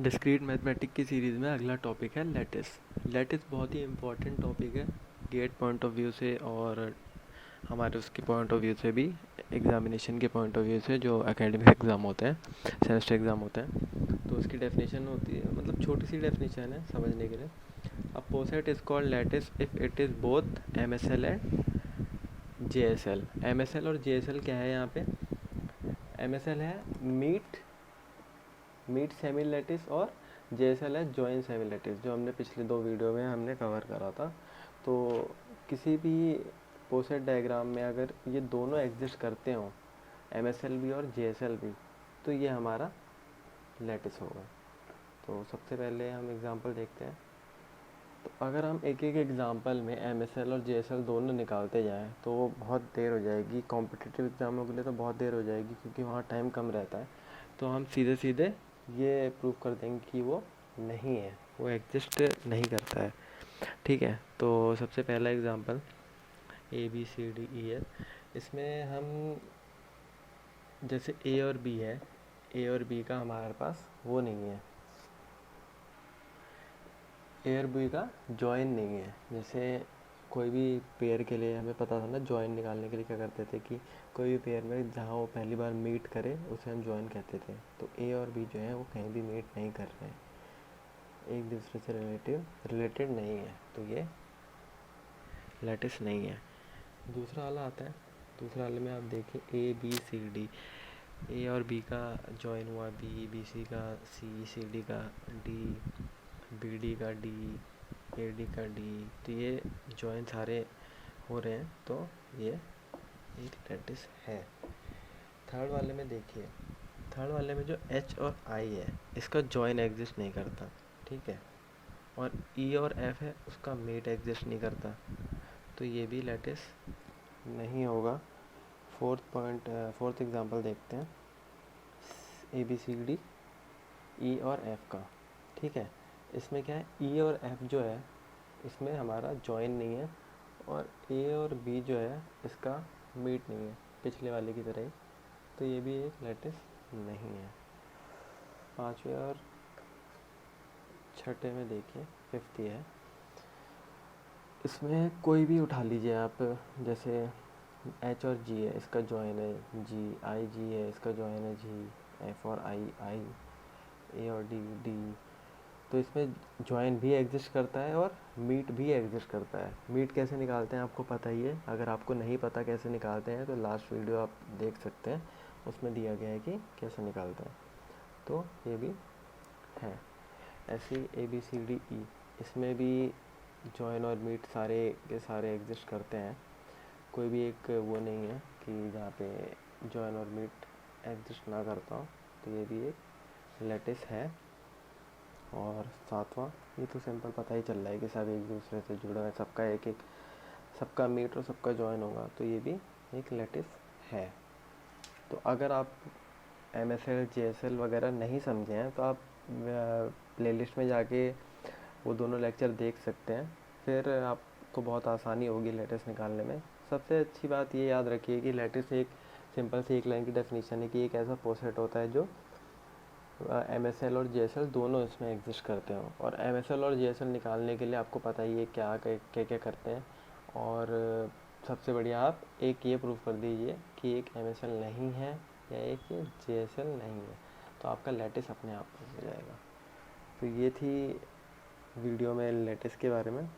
Discrete mathematic की series में अगला टॉपिक है लैटिस। लैटिस बहुत ही इम्पोर्टेंट टॉपिक है गेट पॉइंट ऑफ व्यू से और हमारे उसके पॉइंट ऑफ व्यू से भी, एग्जामिनेशन के पॉइंट ऑफ व्यू से जो एकेडमिक एग्ज़ाम होते हैं, सेमेस्टर एग्ज़ाम होते हैं, तो उसकी डेफिनेशन होती है, मतलब छोटी सी डेफिनेशन है समझने के लिए। A poset is called lattice if it is both MSL and JSL। MSL और JSL क्या है यहाँ पे? MSL है मीट सेमी लैटिस और JSL है जॉइंट सेमी लैटिस, जो हमने पिछले 2 वीडियो में हमने कवर करा था। तो किसी भी पोसेट डायग्राम में अगर ये दोनों एग्जिस्ट करते हों, MSL भी और JSL भी, तो ये हमारा लैटिस होगा। तो सबसे पहले हम एग्जांपल देखते हैं। तो अगर हम एक एक एग्जांपल में MSL और JSL दोनों निकालते जाएं तो वो बहुत देर हो जाएगी, कॉम्पिटिटिव एग्ज़ामों के लिए तो बहुत देर हो जाएगी क्योंकि वहाँ टाइम कम रहता है। तो हम सीधे सीधे ये प्रूव कर देंगे कि वो नहीं है, वो एग्जिस्ट नहीं करता है। ठीक है, तो सबसे पहला एग्जांपल ABCDE है। इसमें हम जैसे A और B है, A और B का हमारे पास वो नहीं है, A और B का जॉइन नहीं है। जैसे कोई भी पेयर के लिए हमें पता था ना, जॉइन निकालने के लिए क्या करते थे कि कोई भी पेयर में जहाँ वो पहली बार मीट करे उसे हम जॉइन कहते थे। तो A और B जो है वो कहीं भी मीट नहीं कर रहे हैं, एक दूसरे से रिलेटेड नहीं है, तो ये लैटिस नहीं है। दूसरा वाला आता है, दूसरा वाले में आप देखें ABCD, A और B का जॉइन हुआ, BC का CCD का D, BD का D, AD का D, तो ये जॉइन सारे हो रहे हैं, तो ये एक लैटिस है। थर्ड वाले में देखिए, थर्ड वाले में जो H और I है इसका जॉइन एग्जिस्ट नहीं करता, ठीक है, और E और F है उसका मेट एग्जिस्ट नहीं करता, तो ये भी लैटिस नहीं होगा। फोर्थ एग्जांपल देखते हैं, ABCD E और F का। ठीक है, इसमें क्या है, E और F जो है इसमें हमारा जॉइन नहीं है और A और B जो है इसका मीट नहीं है, पिछले वाले की तरह ही, तो ये भी एक लैटिस नहीं है। पांचवे और छठे में देखिए, फिफ्थ है, इसमें कोई भी उठा लीजिए आप, जैसे H और G है इसका जॉइन है G है इसका जॉइन है G, F और I, A और D, तो इसमें जॉइन भी एग्जिस्ट करता है और मीट भी एग्जिस्ट करता है। मीट कैसे निकालते हैं आपको पता ही है, अगर आपको नहीं पता कैसे निकालते हैं तो लास्ट वीडियो आप देख सकते हैं, उसमें दिया गया है कि कैसे निकालते हैं। तो ये भी है। ऐसी ABCDE, इसमें भी जॉइन और मीट सारे के सारे एग्जिस्ट करते हैं, कोई भी एक वो नहीं है कि जहाँ पे जॉइन और मीट एग्जिस्ट ना करता हो, तो ये भी एक लैटिस है। और सातवां, ये तो सिंपल पता ही चल रहा है कि सब एक दूसरे से जुड़ा है, सबका मीट और सबका जॉइन होगा, तो ये भी एक लैटिस है। तो अगर आप MSL JSL वगैरह नहीं समझे हैं तो आप प्लेलिस्ट में जाके वो दोनों लेक्चर देख सकते हैं, फिर आपको बहुत आसानी होगी लैटिस निकालने में। सबसे अच्छी बात ये याद रखिए कि लैटिस एक सिंपल सी एक लाइन की डेफिनेशन है कि एक ऐसा पोसेट होता है जो MSL और JSL दोनों इसमें एग्जिस्ट करते हो, और MSL और JSL निकालने के लिए आपको पता ही है क्या क्या करते हैं। और सबसे बढ़िया आप एक ये प्रूफ कर दीजिए कि एक MSL नहीं है या एक ये JSL नहीं है, तो आपका लैटिस अपने आप हो जाएगा। तो ये थी वीडियो में लैटिस के बारे में।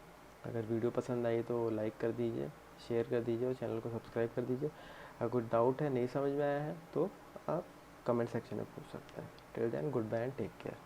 अगर वीडियो पसंद आई तो लाइक कर दीजिए, शेयर कर दीजिए और चैनल को सब्सक्राइब कर दीजिए। अगर कोई डाउट है, नहीं समझ में आया है, तो आप कमेंट सेक्शन में पूछ सकते हैं। Till then, goodbye and take care.